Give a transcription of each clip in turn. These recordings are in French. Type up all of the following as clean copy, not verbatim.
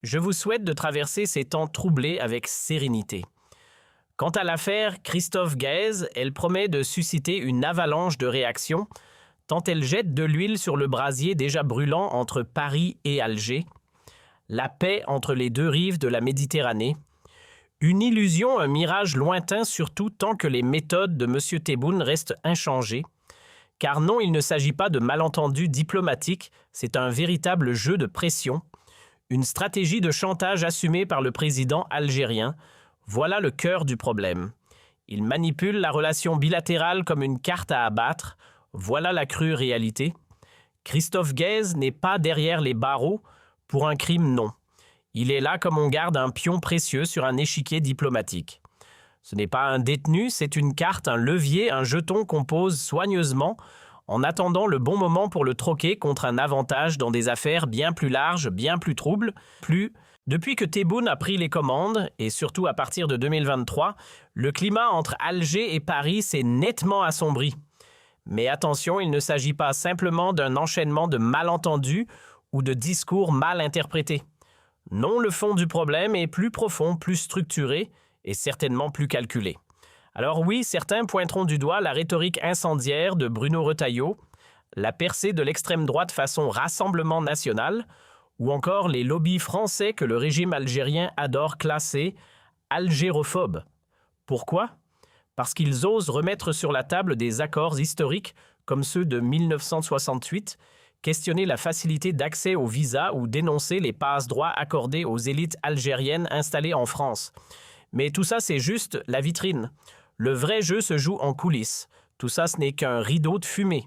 Je vous souhaite de traverser ces temps troublés avec sérénité. Quant à l'affaire Christophe Gaez, elle promet de susciter une avalanche de réactions, tant elle jette de l'huile sur le brasier déjà brûlant entre Paris et Alger, la paix entre les deux rives de la Méditerranée, une illusion, un mirage lointain surtout tant que les méthodes de M. Tebboune restent inchangées, car non, il ne s'agit pas de malentendus diplomatiques, c'est un véritable jeu de pression, une stratégie de chantage assumée par le président algérien. Voilà le cœur du problème. Il manipule la relation bilatérale comme une carte à abattre. Voilà la crue réalité. Christophe Gaez n'est pas derrière les barreaux pour un crime, non. Il est là comme on garde un pion précieux sur un échiquier diplomatique. Ce n'est pas un détenu, c'est une carte, un levier, un jeton qu'on pose soigneusement en attendant le bon moment pour le troquer contre un avantage dans des affaires bien plus larges, bien plus troubles, Depuis que Tebboune a pris les commandes, et surtout à partir de 2023, le climat entre Alger et Paris s'est nettement assombri. Mais attention, il ne s'agit pas simplement d'un enchaînement de malentendus ou de discours mal interprétés. Non, le fond du problème est plus profond, plus structuré et certainement plus calculé. Alors oui, certains pointeront du doigt la rhétorique incendiaire de Bruno Retailleau, la percée de l'extrême droite façon Rassemblement national, ou encore les lobbies français que le régime algérien adore classer algérophobes. Pourquoi ? Parce qu'ils osent remettre sur la table des accords historiques comme ceux de 1968, questionner la facilité d'accès aux visas ou dénoncer les passe-droits accordés aux élites algériennes installées en France. Mais tout ça, c'est juste la vitrine. Le vrai jeu se joue en coulisses. Tout ça, ce n'est qu'un rideau de fumée.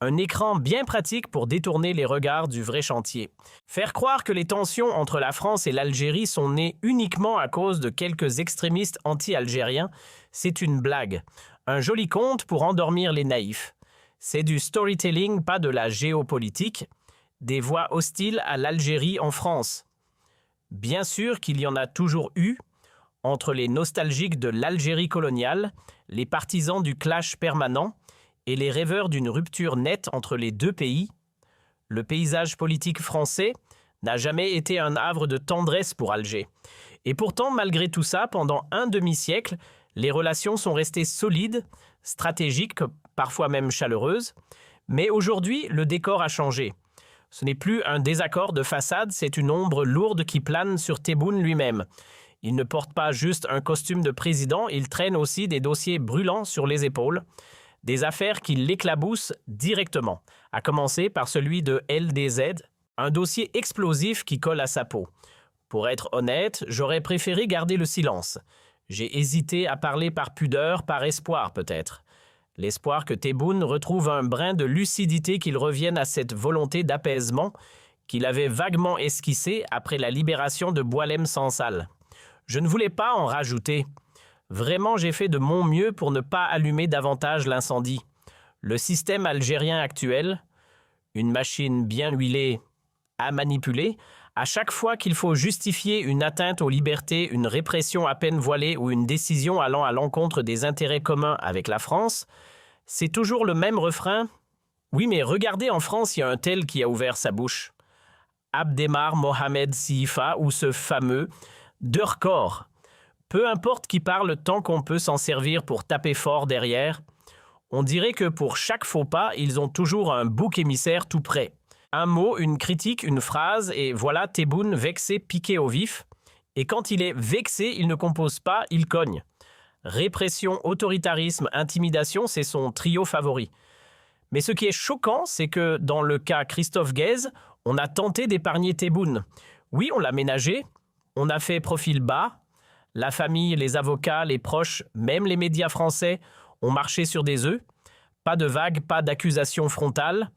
Un écran bien pratique pour détourner les regards du vrai chantier. Faire croire que les tensions entre la France et l'Algérie sont nées uniquement à cause de quelques extrémistes anti-algériens, c'est une blague. Un joli conte pour endormir les naïfs. C'est du storytelling, pas de la géopolitique. Des voix hostiles à l'Algérie en France. Bien sûr qu'il y en a toujours eu, entre les nostalgiques de l'Algérie coloniale, les partisans du clash permanent et les rêveurs d'une rupture nette entre les deux pays, le paysage politique français n'a jamais été un havre de tendresse pour Alger. Et pourtant, malgré tout ça, pendant un demi-siècle, les relations sont restées solides, stratégiques, parfois même chaleureuses. Mais aujourd'hui, le décor a changé. Ce n'est plus un désaccord de façade, c'est une ombre lourde qui plane sur Tebboune lui-même. Il ne porte pas juste un costume de président, il traîne aussi des dossiers brûlants sur les épaules, des affaires qui l'éclaboussent directement, à commencer par celui de LDZ, un dossier explosif qui colle à sa peau. Pour être honnête, j'aurais préféré garder le silence. J'ai hésité à parler par pudeur, par espoir peut-être. L'espoir que Tebboune retrouve un brin de lucidité, qu'il revienne à cette volonté d'apaisement qu'il avait vaguement esquissée après la libération de Boualem Sansal. Je ne voulais pas en rajouter. Vraiment, j'ai fait de mon mieux pour ne pas allumer davantage l'incendie. Le système algérien actuel, une machine bien huilée à manipuler, à chaque fois qu'il faut justifier une atteinte aux libertés, une répression à peine voilée ou une décision allant à l'encontre des intérêts communs avec la France, c'est toujours le même refrain. Oui, mais regardez, en France, il y a un tel qui a ouvert sa bouche. Abdelmar Mohamed Siifa ou ce fameux Deurkor. Peu importe qui parle tant qu'on peut s'en servir pour taper fort derrière, on dirait que pour chaque faux pas, ils ont toujours un bouc émissaire tout prêt. Un mot, une critique, une phrase, et voilà Tebboune vexé, piqué au vif. Et quand il est vexé, il ne compose pas, il cogne. Répression, autoritarisme, intimidation, c'est son trio favori. Mais ce qui est choquant, c'est que dans le cas Christophe Gaez, on a tenté d'épargner Tebboune. Oui, on l'a ménagé, on a fait profil bas. La famille, les avocats, les proches, même les médias français ont marché sur des œufs. Pas de vagues, pas d'accusations frontales.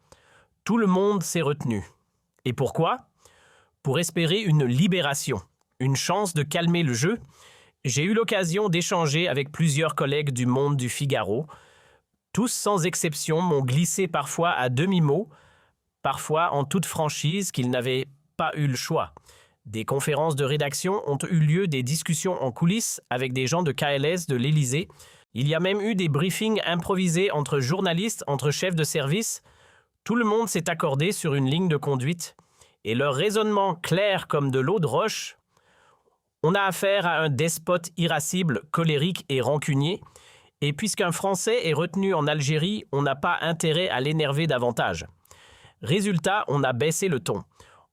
Tout le monde s'est retenu. Et pourquoi ? Pour espérer une libération, une chance de calmer le jeu. J'ai eu l'occasion d'échanger avec plusieurs collègues du Monde du Figaro. Tous sans exception m'ont glissé parfois à demi-mot, parfois en toute franchise qu'ils n'avaient pas eu le choix. Des conférences de rédaction ont eu lieu, des discussions en coulisses avec des gens de KLS, de l'Élysée. Il y a même eu des briefings improvisés entre journalistes, entre chefs de service. Tout le monde s'est accordé sur une ligne de conduite. et leur raisonnement clair comme de l'eau de roche, on a affaire à un despote irascible, colérique et rancunier, et puisqu'un Français est retenu en Algérie, on n'a pas intérêt à l'énerver davantage. Résultat, on a baissé le ton.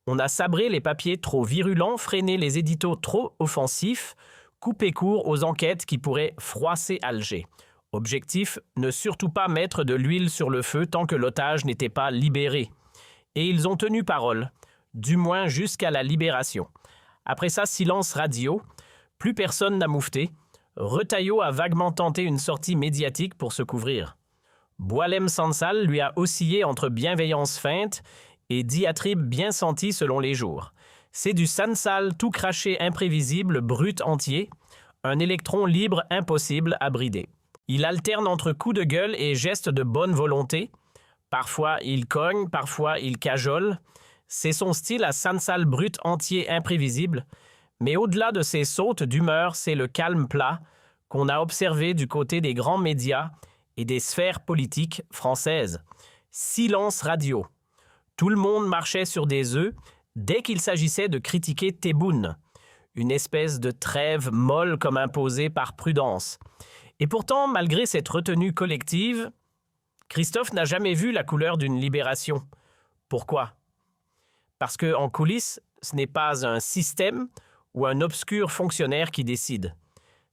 On a sabré les papiers trop virulents, freiné les éditos trop offensifs, coupé court aux enquêtes qui pourraient froisser Alger. Objectif, ne surtout pas mettre de l'huile sur le feu tant que l'otage n'était pas libéré. Et ils ont tenu parole, du moins jusqu'à la libération. Après ça, silence radio, plus personne n'a moufté. Retailleau a vaguement tenté une sortie médiatique pour se couvrir. Boualem Sansal lui a oscillé entre bienveillance feinte et diatribe bien sentie selon les jours. C'est du Sansal tout craché imprévisible, brut entier, un électron libre impossible à brider. Il alterne entre coups de gueule et gestes de bonne volonté. Parfois il cogne, parfois il cajole. C'est son style à Sansal brut entier imprévisible, mais au-delà de ces sautes d'humeur, c'est le calme plat qu'on a observé du côté des grands médias et des sphères politiques françaises. Silence radio. Tout le monde marchait sur des œufs dès qu'il s'agissait de critiquer Tebboune, une espèce de trêve molle comme imposée par prudence. Et pourtant, malgré cette retenue collective, Christophe n'a jamais vu la couleur d'une libération. Pourquoi? Parce qu'en coulisses, ce n'est pas un système ou un obscur fonctionnaire qui décide.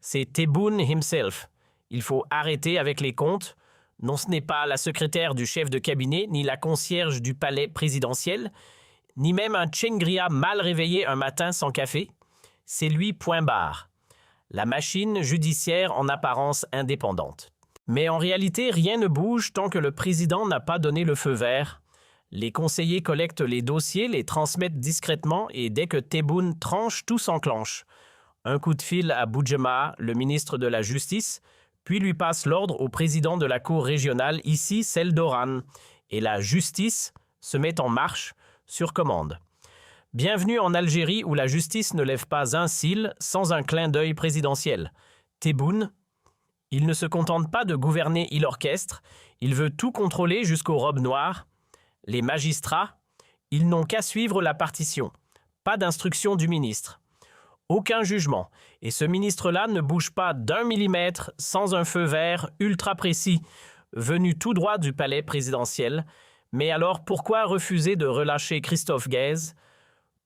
C'est Tebboune himself. Il faut arrêter avec les comptes. Non, ce n'est pas la secrétaire du chef de cabinet, ni la concierge du palais présidentiel, ni même un Tchengria mal réveillé un matin sans café. C'est lui, point barre. La machine judiciaire en apparence indépendante. Mais en réalité, rien ne bouge tant que le président n'a pas donné le feu vert. Les conseillers collectent les dossiers, les transmettent discrètement et dès que Tebboune tranche, tout s'enclenche. Un coup de fil à Boudjema, le ministre de la Justice, puis lui passe l'ordre au président de la cour régionale, ici celle d'Oran, et la justice se met en marche sur commande. Bienvenue en Algérie où la justice ne lève pas un cil sans un clin d'œil présidentiel. Tebboune, il ne se contente pas de gouverner, il orchestre, il veut tout contrôler jusqu'aux robes noires. Les magistrats, ils n'ont qu'à suivre la partition. Pas d'instruction du ministre. Aucun jugement. Et ce ministre-là ne bouge pas d'1 millimètre sans un feu vert ultra précis, venu tout droit du palais présidentiel. Mais alors pourquoi refuser de relâcher Christophe Guez?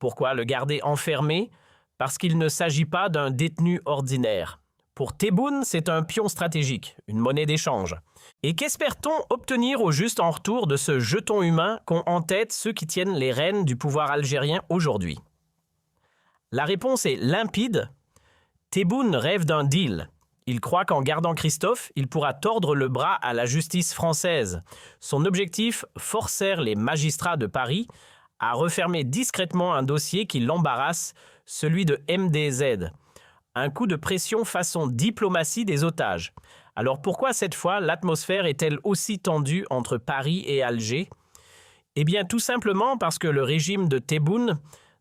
Pourquoi le garder enfermé? Parce qu'il ne s'agit pas d'un détenu ordinaire. Pour Tebboune, c'est un pion stratégique, une monnaie d'échange. Et qu'espère-t-on obtenir au juste en retour de ce jeton humain qu'ont en tête ceux qui tiennent les rênes du pouvoir algérien aujourd'hui? La réponse est limpide. Tebboune rêve d'un deal. Il croit qu'en gardant Christophe, il pourra tordre le bras à la justice française. Son objectif, forcer les magistrats de Paris à refermer discrètement un dossier qui l'embarrasse, celui de MDZ. Un coup de pression façon diplomatie des otages. Alors pourquoi cette fois l'atmosphère est-elle aussi tendue entre Paris et Alger? Eh bien tout simplement parce que le régime de Tebboune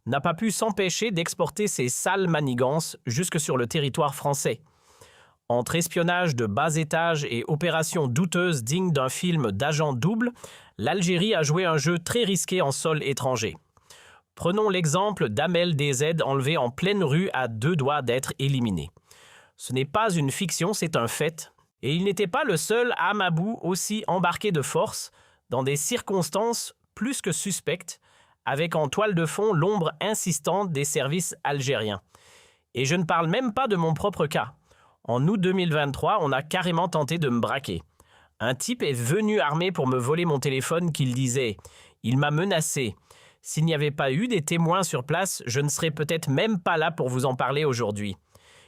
n'a pas pu s'empêcher d'exporter ses sales manigances jusque sur le territoire français. Entre espionnage de bas étage et opérations douteuses dignes d'un film d'agent double, l'Algérie a joué un jeu très risqué en sol étranger. Prenons l'exemple d'Amel DZ enlevé en pleine rue à 2 doigts d'être éliminé. Ce n'est pas une fiction, c'est un fait. Et il n'était pas le seul Hamabou aussi embarqué de force dans des circonstances plus que suspectes, avec en toile de fond l'ombre insistante des services algériens. Et je ne parle même pas de mon propre cas. En août 2023, on a carrément tenté de me braquer. Un type est venu armé pour me voler mon téléphone qu'il disait. Il m'a menacé. S'il n'y avait pas eu des témoins sur place, je ne serais peut-être même pas là pour vous en parler aujourd'hui.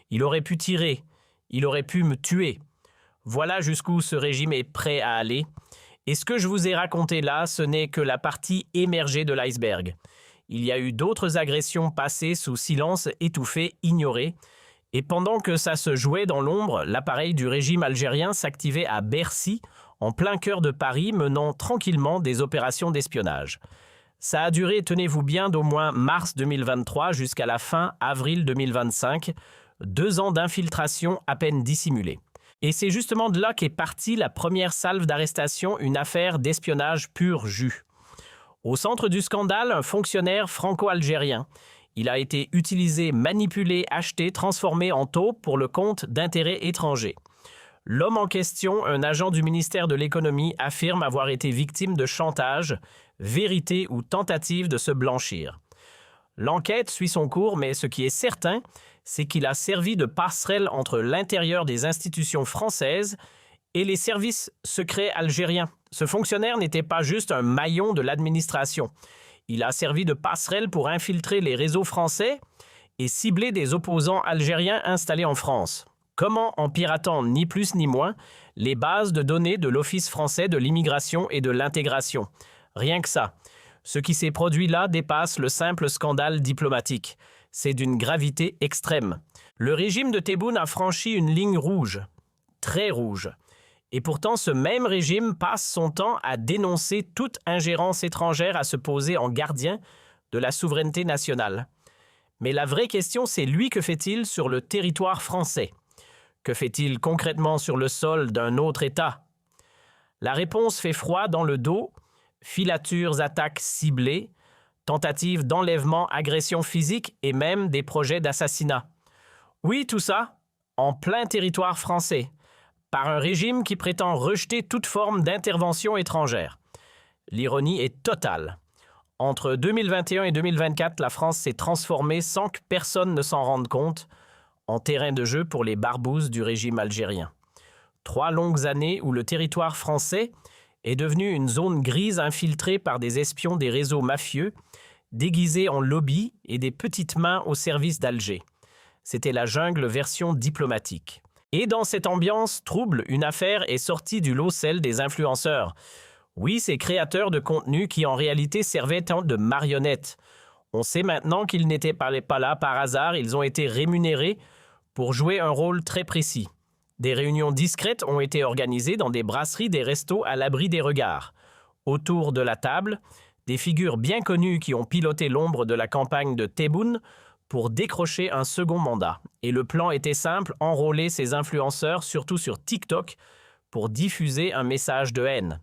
Il aurait pu tirer. Il aurait pu me tuer. Voilà jusqu'où ce régime est prêt à aller. Et ce que je vous ai raconté là, ce n'est que la partie émergée de l'iceberg. Il y a eu d'autres agressions passées sous silence, étouffées, ignorées. Et pendant que ça se jouait dans l'ombre, l'appareil du régime algérien s'activait à Bercy, en plein cœur de Paris, menant tranquillement des opérations d'espionnage. Ça a duré, tenez-vous bien, d'au moins mars 2023 jusqu'à la fin avril 2025, 2 ans d'infiltration à peine dissimulée. Et c'est justement de là qu'est partie la première salve d'arrestation, une affaire d'espionnage pur jus. Au centre du scandale, un fonctionnaire franco-algérien. Il a été utilisé, manipulé, acheté, transformé en taupe pour le compte d'intérêts étrangers. L'homme en question, un agent du ministère de l'Économie, affirme avoir été victime de chantage, vérité ou tentative de se blanchir. L'enquête suit son cours, mais ce qui est certain, c'est qu'il a servi de passerelle entre l'intérieur des institutions françaises et les services secrets algériens. Ce fonctionnaire n'était pas juste un maillon de l'administration. Il a servi de passerelle pour infiltrer les réseaux français et cibler des opposants algériens installés en France. Comment en piratant ni plus ni moins les bases de données de l'Office français de l'immigration et de l'intégration. Rien que ça. Ce qui s'est produit là dépasse le simple scandale diplomatique. C'est d'une gravité extrême. Le régime de Tebboune a franchi une ligne rouge, très rouge. Et pourtant, ce même régime passe son temps à dénoncer toute ingérence étrangère, à se poser en gardien de la souveraineté nationale. Mais la vraie question, c'est lui, que fait-il sur le territoire français? Que fait-il concrètement sur le sol d'un autre État? La réponse fait froid dans le dos. Filatures, attaques ciblées, tentatives d'enlèvement, agressions physiques et même des projets d'assassinat. Oui, tout ça en plein territoire français, par un régime qui prétend rejeter toute forme d'intervention étrangère. L'ironie est totale. Entre 2021 et 2024, la France s'est transformée sans que personne ne s'en rende compte en terrain de jeu pour les barbouzes du régime algérien. 3 longues années où le territoire français est devenu une zone grise infiltrée par des espions des réseaux mafieux, déguisés en lobby et des petites mains au service d'Alger. C'était la jungle version diplomatique. Et dans cette ambiance trouble, une affaire est sortie du lot, celle des influenceurs. Oui, ces créateurs de contenu qui en réalité servaient tant de marionnettes. On sait maintenant qu'ils n'étaient pas là par hasard, ils ont été rémunérés pour jouer un rôle très précis. Des réunions discrètes ont été organisées dans des brasseries, des restos à l'abri des regards. Autour de la table, des figures bien connues qui ont piloté l'ombre de la campagne de Tebboune pour décrocher un second mandat. Et le plan était simple, enrôler ces influenceurs, surtout sur TikTok, pour diffuser un message de haine.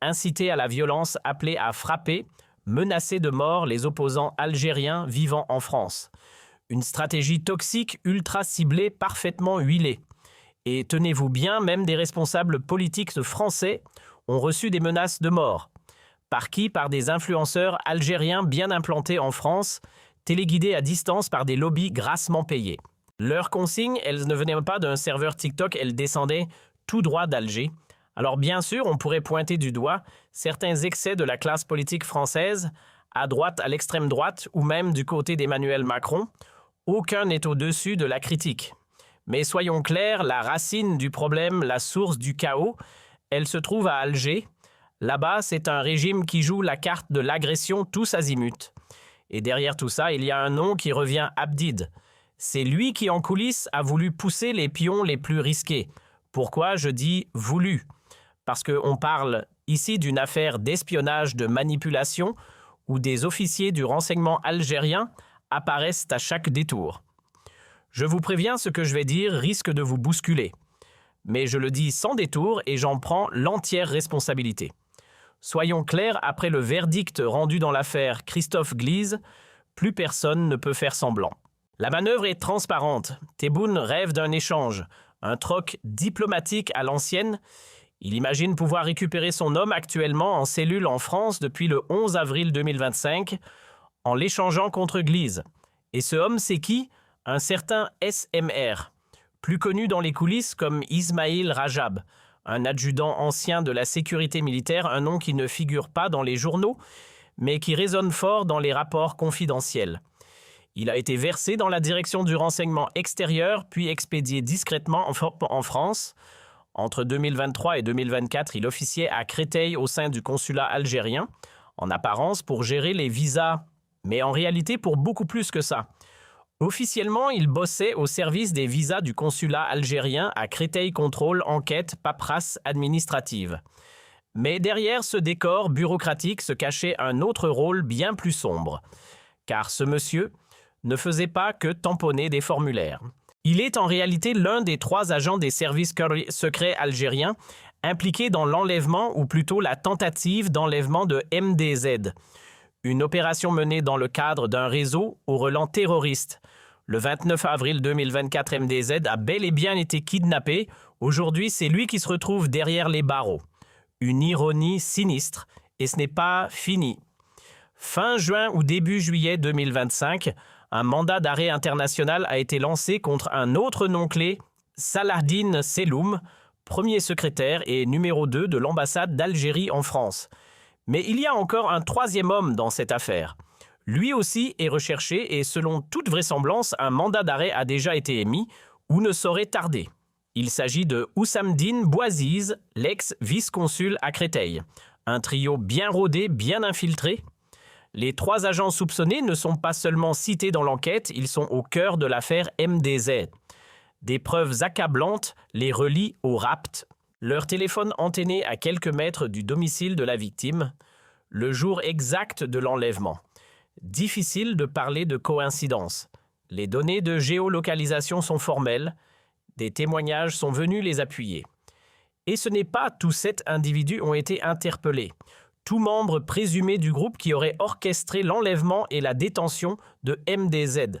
Inciter à la violence, appeler à frapper, menacer de mort les opposants algériens vivant en France. Une stratégie toxique, ultra ciblée, parfaitement huilée. Et tenez-vous bien, même des responsables politiques français ont reçu des menaces de mort. Par qui? Par des influenceurs algériens bien implantés en France, téléguidés à distance par des lobbies grassement payés. Leurs consignes, elles ne venaient pas d'un serveur TikTok, elles descendaient tout droit d'Alger. Alors bien sûr, on pourrait pointer du doigt certains excès de la classe politique française, à droite, à l'extrême droite, ou même du côté d'Emmanuel Macron. Aucun n'est au-dessus de la critique. Mais soyons clairs, la racine du problème, la source du chaos, elle se trouve à Alger. Là-bas, c'est un régime qui joue la carte de l'agression tous azimuts. Et derrière tout ça, il y a un nom qui revient Abdid. C'est lui qui, en coulisses, a voulu pousser les pions les plus risqués. Pourquoi je dis « voulu » ? Parce qu'on parle ici d'une affaire d'espionnage, de manipulation, où des officiers du renseignement algérien apparaissent à chaque détour. Je vous préviens, ce que je vais dire risque de vous bousculer. Mais je le dis sans détour et j'en prends l'entière responsabilité. Soyons clairs, après le verdict rendu dans l'affaire Christophe Gliese, plus personne ne peut faire semblant. La manœuvre est transparente. Tebboune rêve d'un échange, un troc diplomatique à l'ancienne. Il imagine pouvoir récupérer son homme actuellement en cellule en France depuis le 11 avril 2025 en l'échangeant contre Gliese. Et ce homme, c'est qui? Un certain SMR, plus connu dans les coulisses comme Ismail Rajab, un adjudant ancien de la sécurité militaire, un nom qui ne figure pas dans les journaux, mais qui résonne fort dans les rapports confidentiels. Il a été versé dans la direction du renseignement extérieur, puis expédié discrètement en France. Entre 2023 et 2024, il officiait à Créteil au sein du consulat algérien, en apparence pour gérer les visas, mais en réalité pour beaucoup plus que ça. Officiellement, il bossait au service des visas du consulat algérien à Créteil Contrôle, enquête, paperasse administrative. Mais derrière ce décor bureaucratique se cachait un autre rôle bien plus sombre. Car ce monsieur ne faisait pas que tamponner des formulaires. Il est en réalité l'un des 3 agents des services secrets algériens impliqué dans l'enlèvement ou plutôt la tentative d'enlèvement de MDZ, une opération menée dans le cadre d'un réseau au relent terroriste. Le 29 avril 2024, MDZ a bel et bien été kidnappé. Aujourd'hui, c'est lui qui se retrouve derrière les barreaux. Une ironie sinistre, et ce n'est pas fini. Fin juin ou début juillet 2025, un mandat d'arrêt international a été lancé contre un autre nom-clé, Salahdine Selloum, premier secrétaire et numéro 2 de l'ambassade d'Algérie en France. Mais il y a encore un troisième homme dans cette affaire. Lui aussi est recherché et selon toute vraisemblance, un mandat d'arrêt a déjà été émis ou ne saurait tarder. Il s'agit de Oussamdine Bouaziz, l'ex-vice-consul à Créteil. Un trio bien rodé, bien infiltré. Les 3 agents soupçonnés ne sont pas seulement cités dans l'enquête, ils sont au cœur de l'affaire MDZ. Des preuves accablantes les relient au rapt. Leur téléphone antenné à quelques mètres du domicile de la victime, le jour exact de l'enlèvement. Difficile de parler de coïncidence. Les données de géolocalisation sont formelles, des témoignages sont venus les appuyer. Et ce n'est pas tous 7 individus ont été interpellés. Tout membre présumé du groupe qui aurait orchestré l'enlèvement et la détention de MDZ.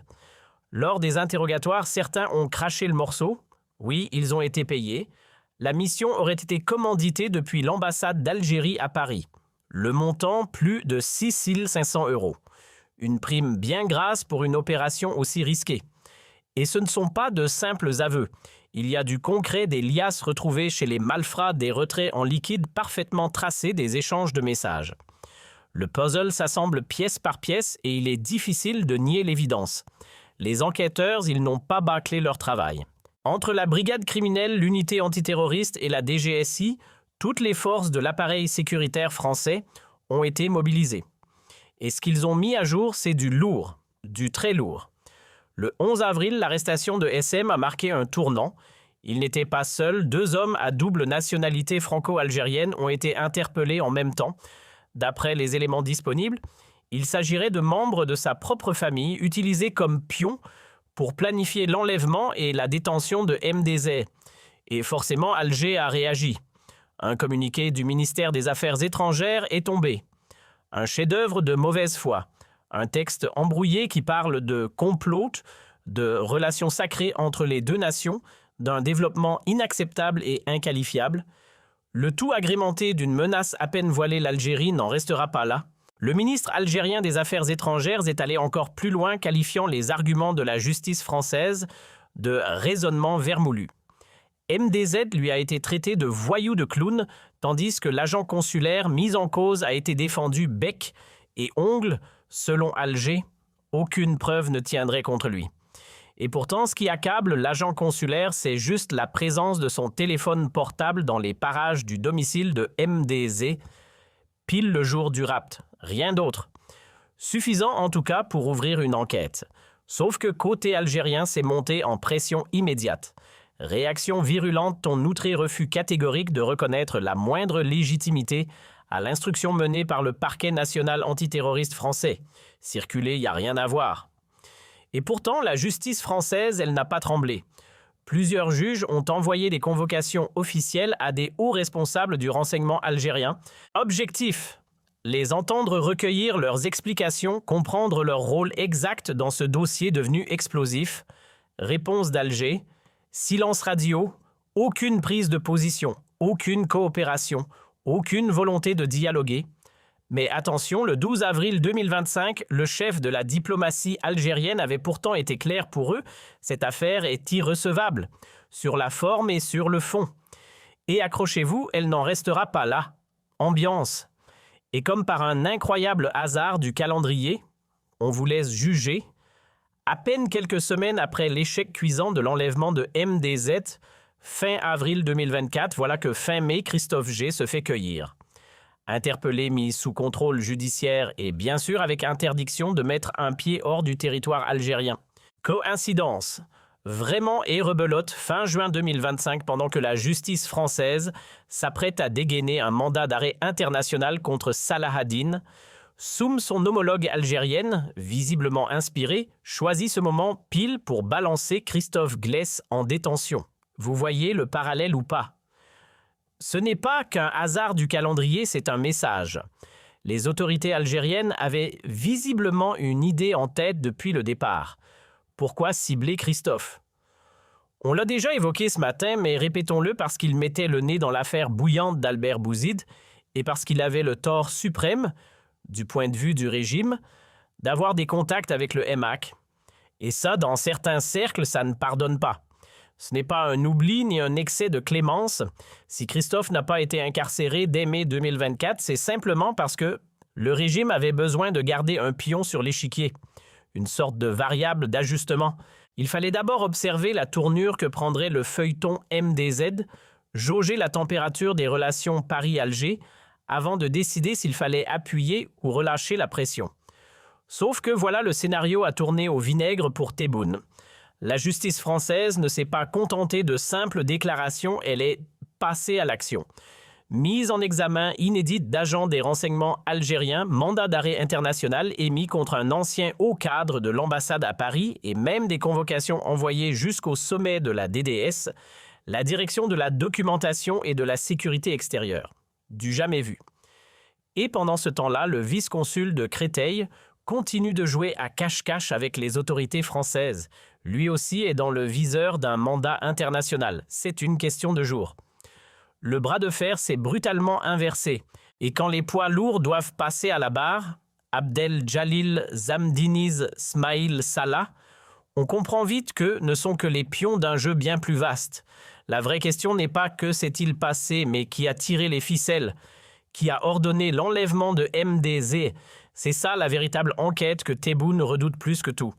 Lors des interrogatoires, certains ont craché le morceau. Oui, ils ont été payés. La mission aurait été commanditée depuis l'ambassade d'Algérie à Paris. Le montant, plus de 6 500 €. Une prime bien grasse pour une opération aussi risquée. Et ce ne sont pas de simples aveux. Il y a du concret, des liasses retrouvées chez les malfrats, des retraits en liquide parfaitement tracés des échanges de messages. Le puzzle s'assemble pièce par pièce et il est difficile de nier l'évidence. Les enquêteurs, ils n'ont pas bâclé leur travail. Entre la brigade criminelle, l'unité antiterroriste et la DGSI, toutes les forces de l'appareil sécuritaire français ont été mobilisées. Et ce qu'ils ont mis à jour, c'est du lourd, du très lourd. Le 11 avril, l'arrestation de SM a marqué un tournant. Il n'était pas seul, 2 hommes à double nationalité franco-algérienne ont été interpellés en même temps. D'après les éléments disponibles, il s'agirait de membres de sa propre famille utilisés comme pions pour planifier l'enlèvement et la détention de MDZ. Et forcément, Alger a réagi. Un communiqué du ministère des Affaires étrangères est tombé. Un chef-d'œuvre de mauvaise foi. Un texte embrouillé qui parle de complot, de relations sacrées entre les 2 nations, d'un développement inacceptable et inqualifiable. Le tout agrémenté d'une menace à peine voilée, l'Algérie n'en restera pas là. Le ministre algérien des Affaires étrangères est allé encore plus loin, qualifiant les arguments de la justice française de raisonnement vermoulu. MDZ lui a été traité de voyou de clown, tandis que l'agent consulaire mis en cause a été défendu bec et ongles. Selon Alger, aucune preuve ne tiendrait contre lui. Et pourtant, ce qui accable l'agent consulaire, c'est juste la présence de son téléphone portable dans les parages du domicile de MDZ, pile le jour du rapt. Rien d'autre. Suffisant en tout cas pour ouvrir une enquête. Sauf que côté algérien, c'est monté en pression immédiate. Réaction virulente, ton outré refus catégorique de reconnaître la moindre légitimité à l'instruction menée par le parquet national antiterroriste français. Circuler, il n'y a rien à voir. Et pourtant, la justice française, elle n'a pas tremblé. Plusieurs juges ont envoyé des convocations officielles à des hauts responsables du renseignement algérien. Objectif: les entendre recueillir leurs explications, comprendre leur rôle exact dans ce dossier devenu explosif. Réponse d'Alger: silence radio, aucune prise de position, aucune coopération, aucune volonté de dialoguer. Mais attention, le 12 avril 2025, le chef de la diplomatie algérienne avait pourtant été clair pour eux, cette affaire est irrecevable, sur la forme et sur le fond. Et accrochez-vous, elle n'en restera pas là. Ambiance. Et comme par un incroyable hasard du calendrier, on vous laisse juger. À peine quelques semaines après l'échec cuisant de l'enlèvement de MDZ, fin avril 2024, voilà que fin mai, Christophe G se fait cueillir. Interpellé, mis sous contrôle judiciaire et bien sûr avec interdiction de mettre un pied hors du territoire algérien. Coïncidence. Vraiment et rebelote, fin juin 2025, pendant que la justice française s'apprête à dégainer un mandat d'arrêt international contre Salahdine, Soum, son homologue algérienne, visiblement inspirée, choisit ce moment pile pour balancer Christophe Glès en détention. Vous voyez le parallèle ou pas? Ce n'est pas qu'un hasard du calendrier, c'est un message. Les autorités algériennes avaient visiblement une idée en tête depuis le départ. Pourquoi cibler Christophe? On l'a déjà évoqué ce matin, mais répétons-le parce qu'il mettait le nez dans l'affaire bouillante d'Albert Bouzid et parce qu'il avait le tort suprême, du point de vue du régime, d'avoir des contacts avec le MAC. Et ça, dans certains cercles, ça ne pardonne pas. Ce n'est pas un oubli ni un excès de clémence. Si Christophe n'a pas été incarcéré dès mai 2024, c'est simplement parce que le régime avait besoin de garder un pion sur l'échiquier, une sorte de variable d'ajustement. Il fallait d'abord observer la tournure que prendrait le feuilleton MDZ, jauger la température des relations Paris-Alger, avant de décider s'il fallait appuyer ou relâcher la pression. Sauf que voilà le scénario a tourné au vinaigre pour Tebboune. La justice française ne s'est pas contentée de simples déclarations, elle est passée à l'action. Mise en examen inédite d'agents des renseignements algériens, mandat d'arrêt international émis contre un ancien haut cadre de l'ambassade à Paris et même des convocations envoyées jusqu'au sommet de la DDS, la direction de la documentation et de la sécurité extérieure. Du jamais vu. Et pendant ce temps-là, le vice-consul de Créteil continue de jouer à cache-cache avec les autorités françaises. Lui aussi est dans le viseur d'un mandat international. C'est une question de jours. Le bras de fer s'est brutalement inversé. Et quand les poids lourds doivent passer à la barre, Abdel Jalil Zamdiniz Smaïl Salah, on comprend vite que ne sont que les pions d'un jeu bien plus vaste. La vraie question n'est pas que s'est-il passé, mais qui a tiré les ficelles, qui a ordonné l'enlèvement de MDZ. C'est ça la véritable enquête que Tebboune redoute plus que tout.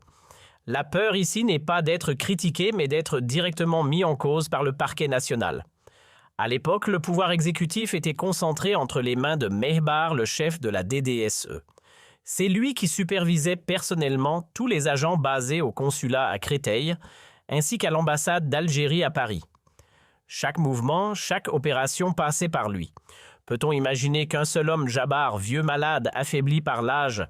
La peur ici n'est pas d'être critiqué, mais d'être directement mis en cause par le parquet national. À l'époque, le pouvoir exécutif était concentré entre les mains de Mehbar, le chef de la DDSE. C'est lui qui supervisait personnellement tous les agents basés au consulat à Créteil, ainsi qu'à l'ambassade d'Algérie à Paris. Chaque mouvement, chaque opération passait par lui. Peut-on imaginer qu'un seul homme Jabbar, vieux malade, affaibli par l'âge,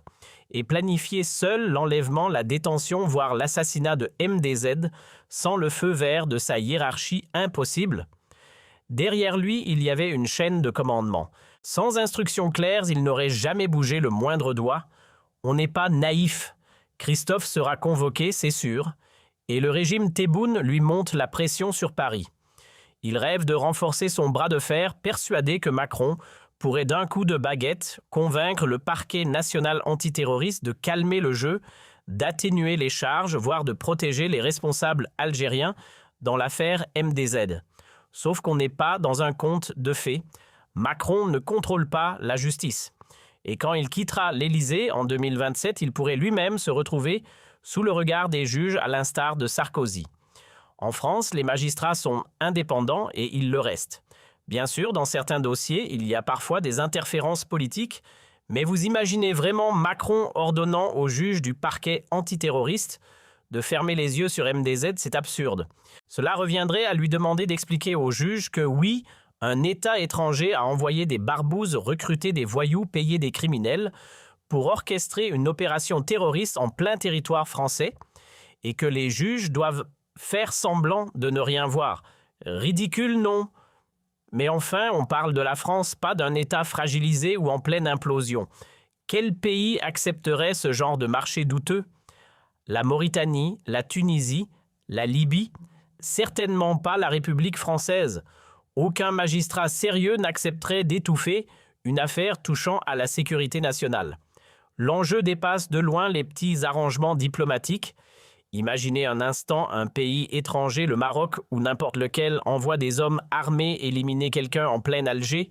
ait planifié seul l'enlèvement, la détention, voire l'assassinat de MDZ, sans le feu vert de sa hiérarchie impossible? Derrière lui, il y avait une chaîne de commandement. Sans instructions claires, il n'aurait jamais bougé le moindre doigt. On n'est pas naïf. Christophe sera convoqué, c'est sûr, et le régime Tebboune lui monte la pression sur Paris. Il rêve de renforcer son bras de fer, persuadé que Macron pourrait d'un coup de baguette convaincre le parquet national antiterroriste de calmer le jeu, d'atténuer les charges, voire de protéger les responsables algériens dans l'affaire MDZ. Sauf qu'on n'est pas dans un conte de fées. Macron ne contrôle pas la justice. Et quand il quittera l'Élysée en 2027, il pourrait lui-même se retrouver sous le regard des juges à l'instar de Sarkozy. En France, les magistrats sont indépendants et ils le restent. Bien sûr, dans certains dossiers, il y a parfois des interférences politiques, mais vous imaginez vraiment Macron ordonnant aux juges du parquet antiterroriste de fermer les yeux sur MDZ, c'est absurde. Cela reviendrait à lui demander d'expliquer aux juges que oui, un État étranger a envoyé des barbouzes recruter des voyous payés des criminels pour orchestrer une opération terroriste en plein territoire français et que les juges doivent faire semblant de ne rien voir. Ridicule, non. Mais enfin, on parle de la France, pas d'un État fragilisé ou en pleine implosion. Quel pays accepterait ce genre de marché douteux? La Mauritanie, la Tunisie, la Libye? Certainement pas la République française. Aucun magistrat sérieux n'accepterait d'étouffer une affaire touchant à la sécurité nationale. L'enjeu dépasse de loin les petits arrangements diplomatiques. Imaginez un instant un pays étranger, le Maroc ou n'importe lequel, envoie des hommes armés éliminer quelqu'un en plein Alger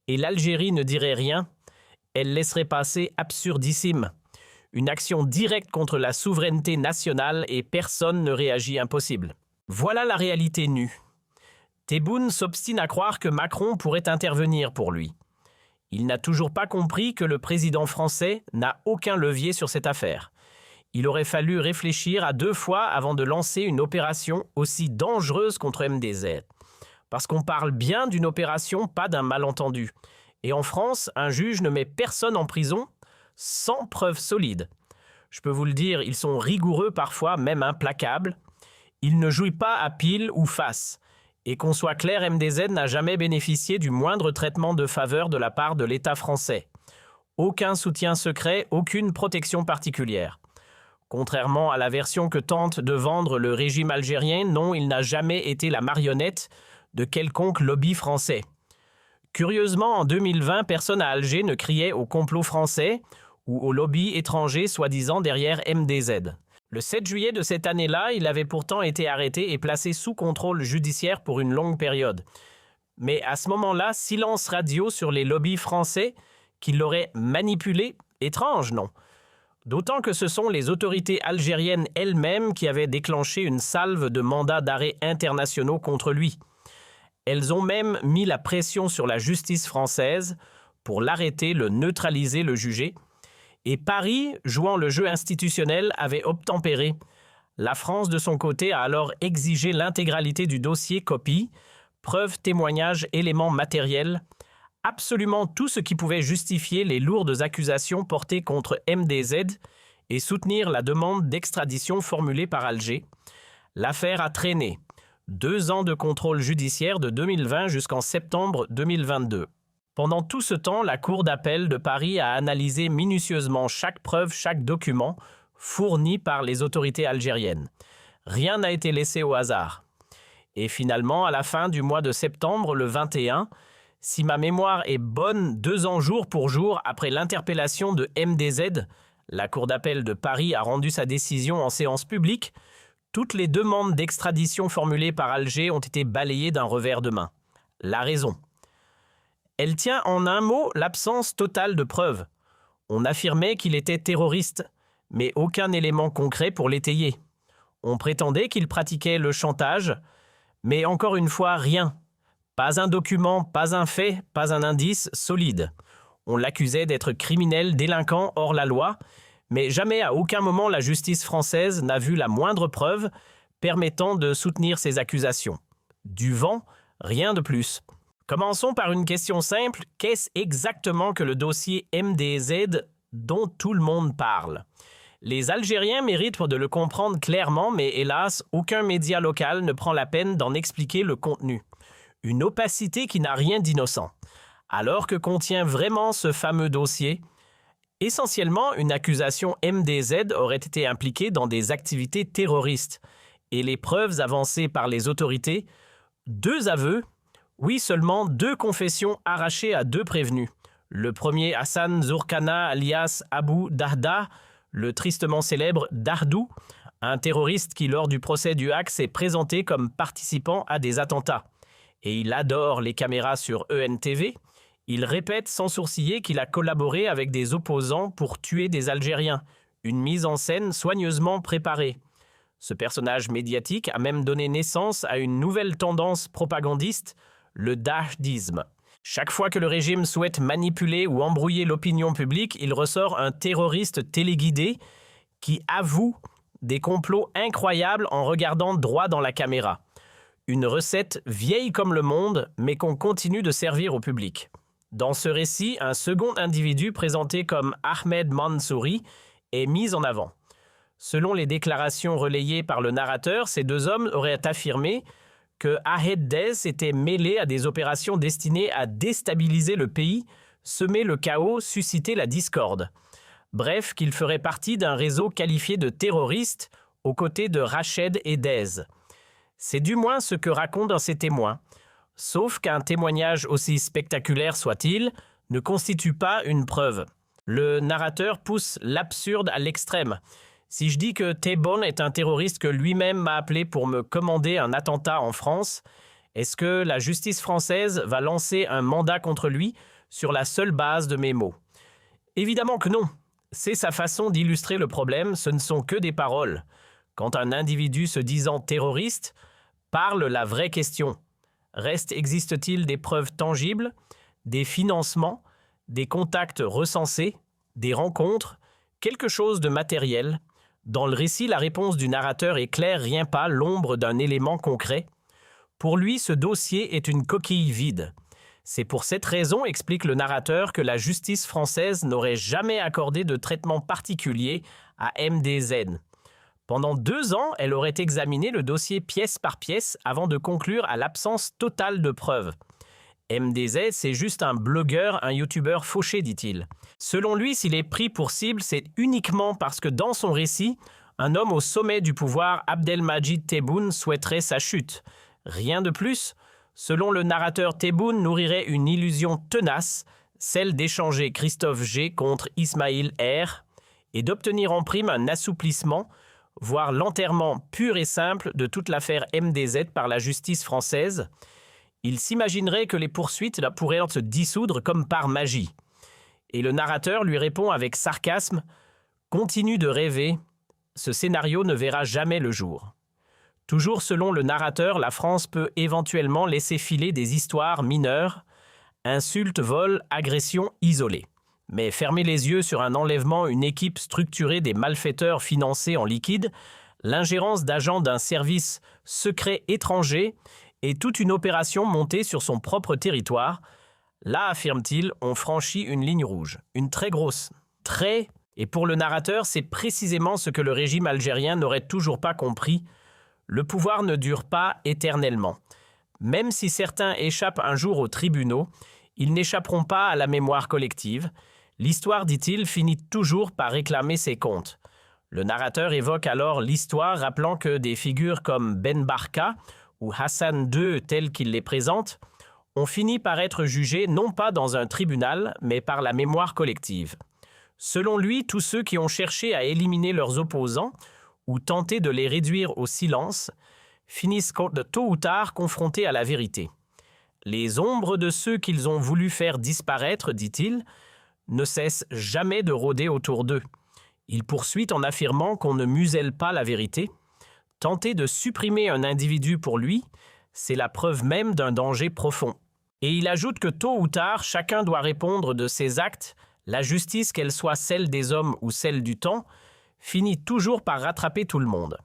et l'Algérie ne dirait rien. Elle laisserait passer absurdissime. Une action directe contre la souveraineté nationale et personne ne réagit, impossible. Voilà la réalité nue. Tebboune s'obstine à croire que Macron pourrait intervenir pour lui. Il n'a toujours pas compris que le président français n'a aucun levier sur cette affaire. Il aurait fallu réfléchir à 2 fois avant de lancer une opération aussi dangereuse contre MDZ. Parce qu'on parle bien d'une opération, pas d'un malentendu. Et en France, un juge ne met personne en prison sans preuve solide. Je peux vous le dire, ils sont rigoureux parfois, même implacables. Ils ne jouent pas à pile ou face. Et qu'on soit clair, MDZ n'a jamais bénéficié du moindre traitement de faveur de la part de l'État français. Aucun soutien secret, aucune protection particulière. Contrairement à la version que tente de vendre le régime algérien, non, il n'a jamais été la marionnette de quelconque lobby français. Curieusement, en 2020, personne à Alger ne criait au complot français ou au lobby étranger soi-disant derrière MDZ. Le 7 juillet de cette année-là, il avait pourtant été arrêté et placé sous contrôle judiciaire pour une longue période. Mais à ce moment-là, silence radio sur les lobbies français qui l'auraient manipulé. Étrange, non? D'autant que ce sont les autorités algériennes elles-mêmes qui avaient déclenché une salve de mandats d'arrêt internationaux contre lui. Elles ont même mis la pression sur la justice française pour l'arrêter, le neutraliser, le juger. Et Paris, jouant le jeu institutionnel, avait obtempéré. La France, de son côté, a alors exigé l'intégralité du dossier copie, preuves, témoignages, éléments matériels, absolument tout ce qui pouvait justifier les lourdes accusations portées contre MDZ et soutenir la demande d'extradition formulée par Alger. L'affaire a traîné. 2 ans de contrôle judiciaire de 2020 jusqu'en septembre 2022. Pendant tout ce temps, la Cour d'appel de Paris a analysé minutieusement chaque preuve, chaque document fourni par les autorités algériennes. Rien n'a été laissé au hasard. Et finalement, à la fin du mois de septembre, le 21, si ma mémoire est bonne, 2 ans jour pour jour après l'interpellation de MDZ, la Cour d'appel de Paris a rendu sa décision en séance publique. Toutes les demandes d'extradition formulées par Alger ont été balayées d'un revers de main. La raison. Elle tient en un mot l'absence totale de preuves. On affirmait qu'il était terroriste, mais aucun élément concret pour l'étayer. On prétendait qu'il pratiquait le chantage, mais encore une fois, rien. Pas un document, pas un fait, pas un indice solide. On l'accusait d'être criminel, délinquant, hors la loi, mais jamais à aucun moment la justice française n'a vu la moindre preuve permettant de soutenir ces accusations. Du vent, rien de plus. Commençons par une question simple. Qu'est-ce exactement que le dossier MDZ dont tout le monde parle? Les Algériens méritent de le comprendre clairement, mais hélas, aucun média local ne prend la peine d'en expliquer le contenu. Une opacité qui n'a rien d'innocent. Alors que contient vraiment ce fameux dossier? Essentiellement, une accusation MDZ aurait été impliquée dans des activités terroristes. Et les preuves avancées par les autorités? 2 aveux. Oui, seulement 2 confessions arrachées à 2 prévenus. Le premier, Hassan Zourkana, alias Abu Dahdah, le tristement célèbre Dardou, un terroriste qui, lors du procès du Hack, s'est présenté comme participant à des attentats. Et il adore les caméras sur ENTV. Il répète sans sourciller qu'il a collaboré avec des opposants pour tuer des Algériens. Une mise en scène soigneusement préparée. Ce personnage médiatique a même donné naissance à une nouvelle tendance propagandiste, le dahdisme. Chaque fois que le régime souhaite manipuler ou embrouiller l'opinion publique, il ressort un terroriste téléguidé qui avoue des complots incroyables en regardant droit dans la caméra. Une recette vieille comme le monde, mais qu'on continue de servir au public. Dans ce récit, un second individu présenté comme Ahmed Mansouri est mis en avant. Selon les déclarations relayées par le narrateur, ces 2 hommes auraient affirmé que Ahed Dez était mêlé à des opérations destinées à déstabiliser le pays, semer le chaos, susciter la discorde. Bref, qu'il ferait partie d'un réseau qualifié de terroriste aux côtés de Rached et Dez. C'est du moins ce que racontent ces témoins. Sauf qu'un témoignage aussi spectaculaire soit-il, ne constitue pas une preuve. Le narrateur pousse l'absurde à l'extrême. Si je dis que Tebboune est un terroriste que lui-même m'a appelé pour me commander un attentat en France, est-ce que la justice française va lancer un mandat contre lui sur la seule base de mes mots? Évidemment que non. C'est sa façon d'illustrer le problème, ce ne sont que des paroles. Quand un individu se disant terroriste parle la vraie question. Existe-t-il des preuves tangibles, des financements, des contacts recensés, des rencontres, quelque chose de matériel? Dans le récit, la réponse du narrateur est claire, rien pas l'ombre d'un élément concret. Pour lui, ce dossier est une coquille vide. C'est pour cette raison, explique le narrateur, que la justice française n'aurait jamais accordé de traitement particulier à MDZ. Pendant 2 ans, elle aurait examiné le dossier pièce par pièce avant de conclure à l'absence totale de preuves. MDZ, c'est juste un blogueur, un youtubeur fauché, dit-il. Selon lui, s'il est pris pour cible, c'est uniquement parce que dans son récit, un homme au sommet du pouvoir, Abdelmajid Tebboune, souhaiterait sa chute. Rien de plus. Selon le narrateur, Tebboune nourrirait une illusion tenace, celle d'échanger Christophe G contre Ismaïl R et d'obtenir en prime un assouplissement, voire l'enterrement pur et simple de toute l'affaire MDZ par la justice française. Il s'imaginerait que les poursuites pourraient se dissoudre comme par magie. Et le narrateur lui répond avec sarcasme « Continue de rêver, ce scénario ne verra jamais le jour ». Toujours selon le narrateur, la France peut éventuellement laisser filer des histoires mineures, insultes, vols, agressions isolées. Mais fermer les yeux sur un enlèvement, une équipe structurée des malfaiteurs financés en liquide, l'ingérence d'agents d'un service secret étranger et toute une opération montée sur son propre territoire, là, affirme-t-il, on franchit une ligne rouge. Une très grosse. Très. Et pour le narrateur, c'est précisément ce que le régime algérien n'aurait toujours pas compris. Le pouvoir ne dure pas éternellement. Même si certains échappent un jour aux tribunaux, ils n'échapperont pas à la mémoire collective. L'histoire, dit-il, finit toujours par réclamer ses comptes. Le narrateur évoque alors l'histoire, rappelant que des figures comme Ben Barka ou Hassan II, tels qu'il les présente, ont fini par être jugés non pas dans un tribunal, mais par la mémoire collective. Selon lui, tous ceux qui ont cherché à éliminer leurs opposants ou tenté de les réduire au silence finissent tôt ou tard confrontés à la vérité. Les ombres de ceux qu'ils ont voulu faire disparaître, dit-il, ne cessent jamais de rôder autour d'eux. Il poursuit en affirmant qu'on ne muselle pas la vérité. Tenter de supprimer un individu pour lui, c'est la preuve même d'un danger profond. Et il ajoute que tôt ou tard, chacun doit répondre de ses actes. La justice, qu'elle soit celle des hommes ou celle du temps, finit toujours par rattraper tout le monde.